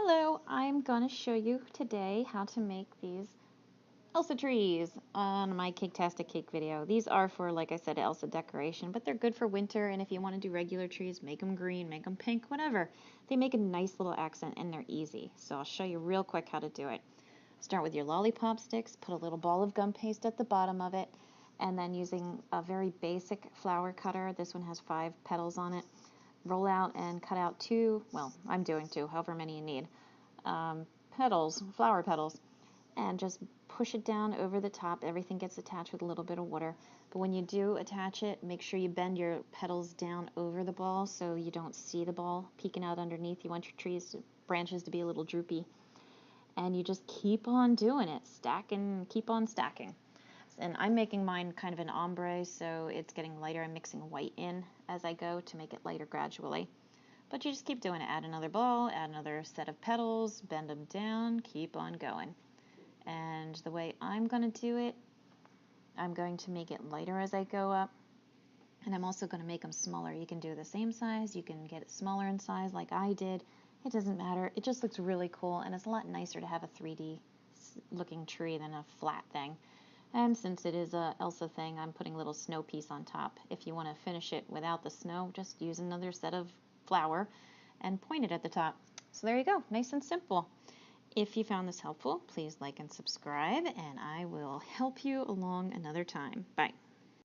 Hello, I'm going to show you today how to make these Elsa trees on my Caketastic Cake video. These are for, like I said, Elsa decoration, but they're good for winter, and if you want to do regular trees, make them green, make them pink, whatever. They make a nice little accent, and they're easy. So I'll show you real quick how to do it. Start with your lollipop sticks, put a little ball of gum paste at the bottom of it, and then using a very basic flower cutter, this one has 5 petals on it, roll out and cut out 2, well, I'm doing 2, however many you need, petals, flower petals, and just push it down over the top. Everything gets attached with a little bit of water. But when you do attach it, make sure you bend your petals down over the ball so you don't see the ball peeking out underneath. You want your branches to be a little droopy. And you just keep on doing it, stack and keep on stacking. And I'm making mine kind of an ombre, so it's getting lighter. I'm mixing white in as I go to make it lighter gradually. But you just keep doing it. Add another ball, add another set of petals, bend them down, keep on going. And the way I'm going to do it, I'm going to make it lighter as I go up. And I'm also going to make them smaller. You can do the same size, you can get it smaller in size like I did. It doesn't matter. It just looks really cool, and it's a lot nicer to have a 3D looking tree than a flat thing. And since it is a Elsa thing, I'm putting a little snow piece on top. If you want to finish it without the snow, just use another set of flour and point it at the top. So there you go, nice and simple. If you found this helpful, please like and subscribe, and I will help you along another time. Bye.